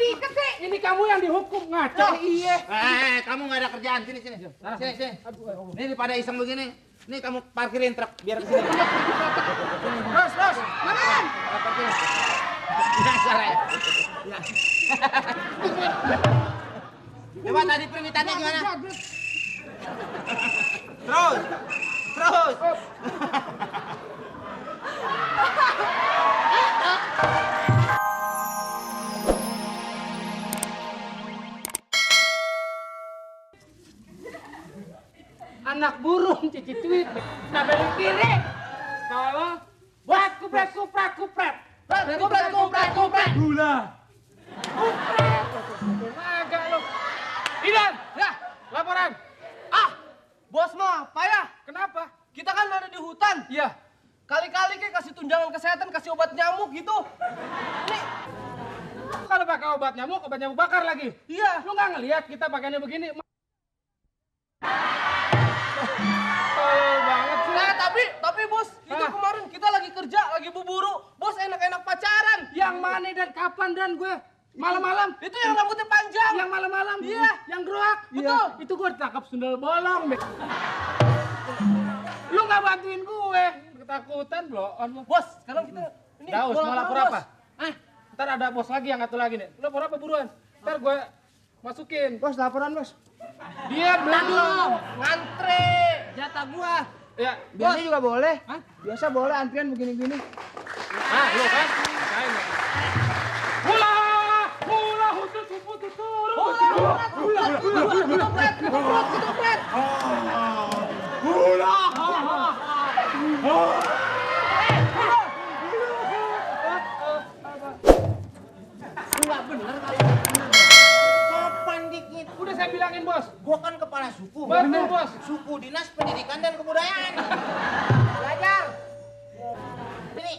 diikat sih? Ini kamu yang dihukum ngaco. Iya. Kamu nggak ada kerjaan. Sini. Sini. Ini daripada iseng begini. Ini kamu parkirin truk biar ke sini. Bos, makan. Parkirin. Dasar ya. Coba tadi permintaannya gimana? Terus. Anak burung cici cuit. Nah dari kiri. Kalau buat kupret. Gula. Kupret. Agak lo. Idan, ya, laporan. Bos mah payah. Kenapa? Kita kan ada di hutan. Iya. Kali-kali kayak kasih tunjangan kesehatan, kasih obat nyamuk gitu. Nih, Kalau pakai obat nyamuk bakar lagi. iya. Lu nggak ngelihat kita pakainya begini? Tolol banget sih. Nah, tapi bos, itu kemarin kita lagi kerja, lagi berburu. Bos enak-enak pacaran. Yang mana dan kapan dan gue? Malam-malam. Itu yang rambutnya panjang. Yang malam-malam. Iya. Yang gerak. Betul. Itu gue ditangkap sundel bolong. Lu nggak bantuin gue. Ketakutan bloon lu. Bos, sekarang kita ini Daus, mau lapor bos. apa? Ntar ada bos lagi yang ngatur lagi nih. Lu lapor apa buruan? Ntar gue masukin. Bos, laporan, Bos. Dia belum. Ngantre. Jatah gua. Ya, Biasa juga boleh. Hah? Biasa boleh antrian begini-gini. lu kan? Kain. Hula hutus turun. Enggak bener kali. Sopan dikit. Udah saya bilangin bos. Gua kan kepala suku. Betul bos. Suku Dinas Pendidikan dan Kebudayaan. Belajar. Ini.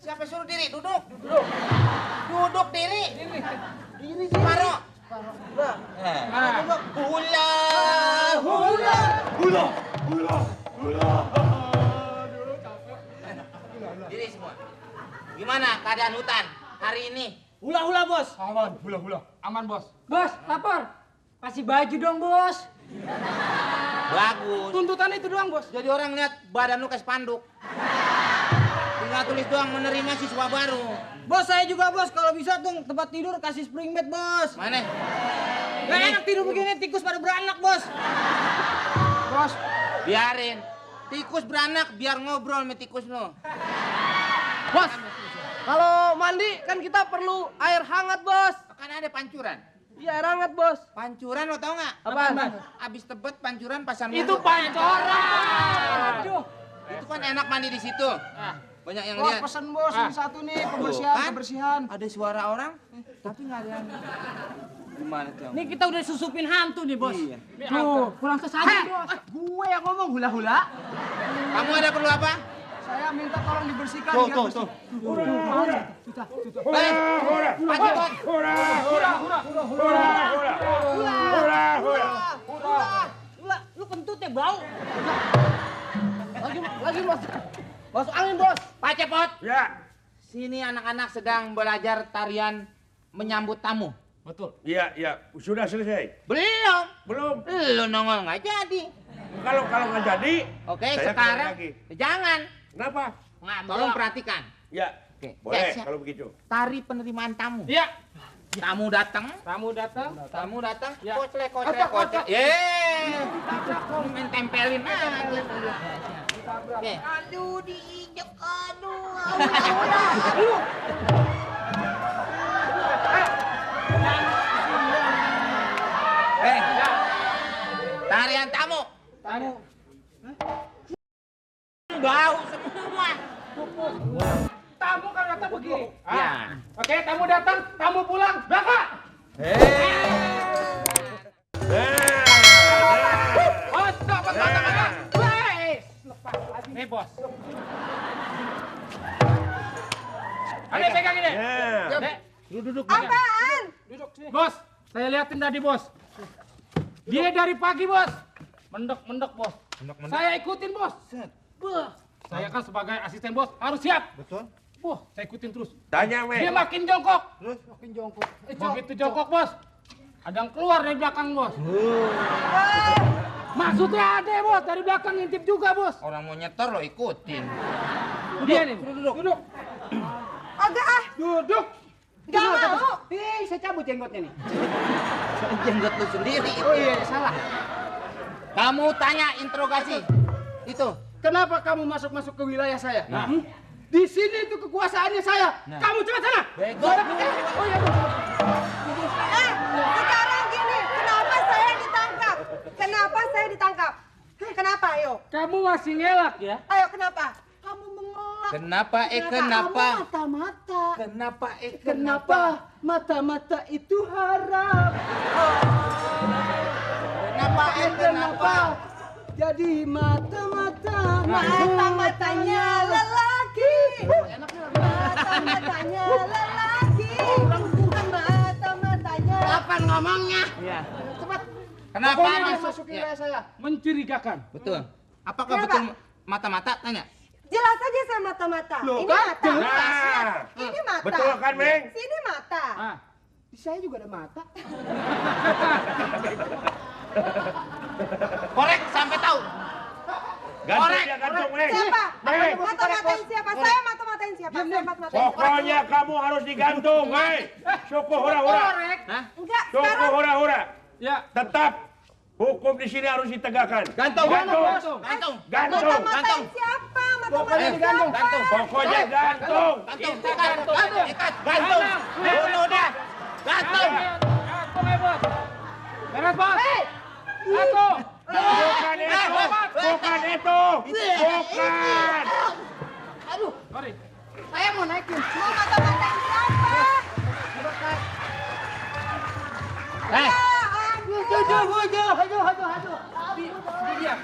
Siapa suruh diri? Duduk. Duduk diri. Diri separuh. Duduk. Hula. Diri semua. Gimana keadaan hutan hari ini? Hula bos. Aman, aman bos. Bos, lapor. Kasih baju dong, Bos. Bagus. Tuntutan itu doang bos. Jadi orang lihat badan lu kayak spanduk. Tinggal tulis doang menerima siswa baru. Bos, saya juga, Bos. Kalau bisa tuh tempat tidur kasih spring bed, Bos. Mana? Gak enak tidur begini, tikus pada beranak, Bos. Bos, Biarin. Tikus beranak biar ngobrol sama tikus lu. Bos, kalau mandi kan kita perlu air hangat, bos. Kan ada pancuran. Iya, air hangat, bos. Pancuran lo tau nggak? Apaan? Abis tebet pancuran pasan itu mulu. pancoran. Aduh. Itu kan enak mandi di situ. Banyak yang Bos, lihat. pesen, Bos. Ini satu nih, kebersihan. Ada suara orang, tapi nggak ada yang. Gimana tuh? Ini kita udah susupin hantu nih, Bos. Iya. Tuh, pulang ke sana, Bos. Gue yang ngomong hula-hula. Kamu ada perlu apa? Saya minta tolong dibersihkan. Tuh. Pakai bot. Hula, lu kentut ya, bau. Lagi masuk angin, bos. Pak Cepot. Ya. Sini anak-anak sedang belajar tarian menyambut tamu. Betul. Iya, sudah selesai. Belum. Belum. Lu nongol nggak jadi. Kalau nggak jadi, Oke, saya sekarang keluar lagi. jangan. Kenapa? Nah, tolong perhatikan. Ya, Oke. boleh siap. kalau begitu. Tari penerimaan tamu. Iya. Tamu datang. Tamu datang. Ya. Ya. Koclek. Koclek. Main tempelin aja. Oke. Aduh, diinjek, aduh. Tarian tamu. Tamu. Bau semua. Tamu kan datang begini. Ya. Oke, tamu datang, tamu pulang. Berangkat. Bos, dapat kata-kata. Lepas lagi. Nih, bos. Ada pegang ini. Ya. Dek, lu duduk. Apaan? Duduk sini. Bos, saya liatin tadi, bos. Dia dari pagi, bos. Mendek, bos. Saya ikutin, bos. Beuh. Saya kan sebagai asisten bos harus siap. Betul. Wah, saya ikutin terus. Tanya, Dia Meng. makin jongkok. Makin jongkok. Begitu jongkok, bos. Ada yang keluar dari belakang, bos. Maksudnya ada, bos. Dari belakang ngintip juga, bos. Orang mau nyetor lo ikutin. Dia nih. Duduk. Agak ah, Duduk. nggak mau. Saya cabut jenggotnya nih. Jenggot lu sendiri. Oh iya, salah. Kamu tanya interogasi. Itu. Kenapa kamu masuk ke wilayah saya? Di sini itu kekuasaannya saya. Kamu cepat sana. Bego. Oh iya, bos. Sekarang gini, kenapa saya ditangkap? Kenapa saya ditangkap? Kenapa, ayo? Kamu masih ngelak ya? Ayo, kenapa? Kamu mengelak. Kenapa? Kamu mata-mata. Kenapa mata-mata itu haram? Kenapa? Jadi mata-mata. Mata-matanya lelaki. Mata-matanya lelaki. Bukan mata-matanya. Kapan ngomongnya? Iya. Cepat. Kenapa Pokoknya Masuk ke wilayah saya. Mencurigakan. Betul. Apakah Kenapa? betul mata-mata? Tanya. Jelas aja saya mata-mata. Loh, Ini kan? mata. Nah, Ini mata. betul kan, Meng? Sini mata. Ah, Di saya juga ada mata. Korek sampai tahu. Gantung Korek, dia, gantung, Meng. Siapa? Meng. Mata-matain siapa? Saya mata-matain siapa? Saya mata-matain siapa? Pokoknya kamu harus digantung, hei. Syukur hura-hura. Hah? Enggak, Syukur sekarang hura-hura. ya. Tetap hukum di sini harus ditegakkan. Gantung. Gantung. Gantung. Gantung. mata-matain siapa? Mata-matain digantung. siapa? Pokoknya gantung. Gantung. Ikat. Gantung. Bunuh dah. Gantung. Gantung, bos. Beres, bos. Gantung. Bukan itu. Bukan itu. Bukan. Sorry. Saya mau naikin. Mau mata-matain siapa? Dia.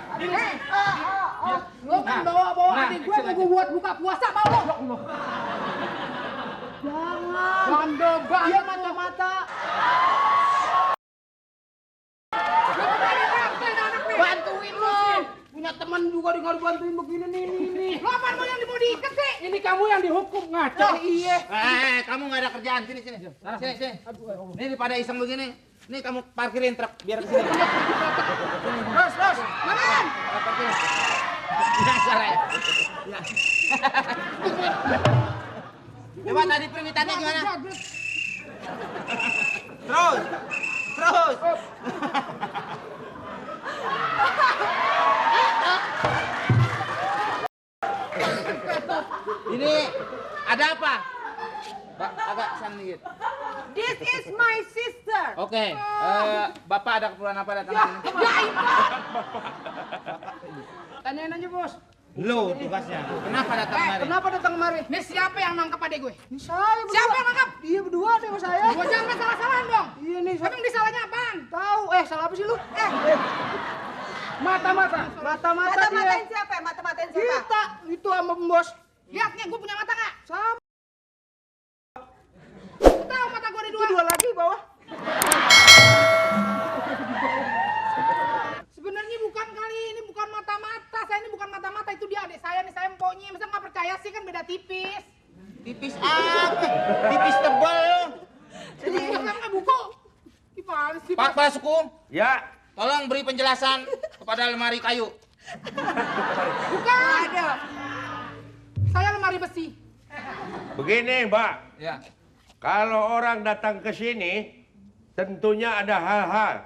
Lo kan bawa Nah, adik gue action mau aja. gue buat buka puasa mau lo? Jangan. Dia mata-mata. Bantuin lo. Punya teman juga nggak dibantuin begini nih. Lo apaan mau yang mau diikat sih? Ini kamu yang dihukum, ngaco. Iya. Kamu nggak ada kerjaan. Sini. Sini. Ini daripada iseng begini. Ini kamu parkirin truk biar ke sini. Terus. Maman! Biasa ya. Coba tadi permintaannya gimana? Terus. Ini ada apa? Pak, agak sana dikit. This is my sister. Oke, Bapak ada keperluan apa datang Ya, ke sini? gaib. Tanyain aja bos. Lo tugasnya. Kenapa datang kemari? Kenapa datang kemari? Ini siapa yang nangkap adek gue? Ini saya berdua. Siapa yang nangkap? Dia berdua deh sama saya. Gue jangan salah-salahan dong. Iya nih. Emang disalahnya apaan? Tahu. Salah apa sih lu? Mata-mata. Mata-mata Mata-matain dia. siapa? Mata-matain siapa? Kita itu sama bos. Lihat nih, gue punya mata nggak? Sama. Tahu mata gue ada Itu dua. dua lagi bawah. Sebenarnya bukan kali ini, bukan mata-mata. Saya ini bukan mata-mata, itu dia adik saya nih, saya empoknya. Masa nggak percaya sih, kan beda tipis. Tipis apa? Tipis tebal. Jadi nggak buku. Gimana sih? Pak Basuku, Ya. tolong beri penjelasan kepada lemari kayu. Bukan. Ada. Saya lemari besi. Begini, Mbak. Ya. Kalau orang datang ke sini, tentunya ada hal-hal.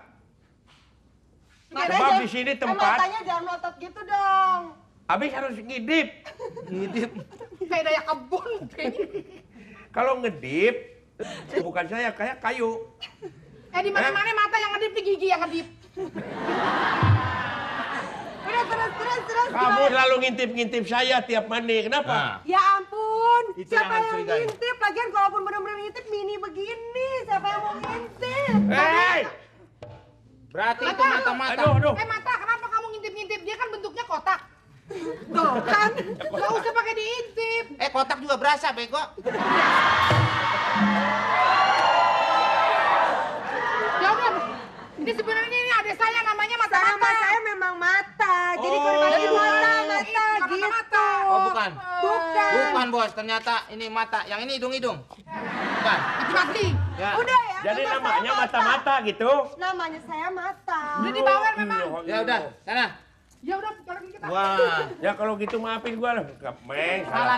Sebab di sini tempat, Matanya jangan melotot gitu dong. habis harus ngidip. Kayak daya kebun kayaknya. Kalau ngedip, bukan saya, kayak kayu. Di mana-mana mata yang ngedip, di gigi yang ngedip. Udah terus. Kamu selalu ngintip-ngintip saya tiap mandi. Kenapa? Ya ampun, Itu siapa yang yang mencurigai. ngintip? Lagian kalaupun benar-benar ngintip mini begini, siapa yang mau ngintip? Hei! Berarti itu Mata. mata-mata. Aduh. Mata, kenapa kamu ngintip-ngintip? Dia kan bentuknya kotak. Tuh kan, nggak usah pakai diintip. Kotak juga berasa, bego. Ya udah, ini sebenarnya ini adik saya namanya mata-mata. Sama saya memang mata, jadi berbagi mata gitu. Oh, bukan. Bukan. Bukan, Bos. Ternyata ini mata. Yang ini hidung-hidung. Bukan. Mati-mati. Ya. Udah ya. Jadi nama namanya saya mata-mata gitu. Namanya saya Mata. Udah dibawa memang. Ya udah, sana. Ya udah, sekarang kita. Wah. Ya kalau gitu maafin gua lah. Meng, salah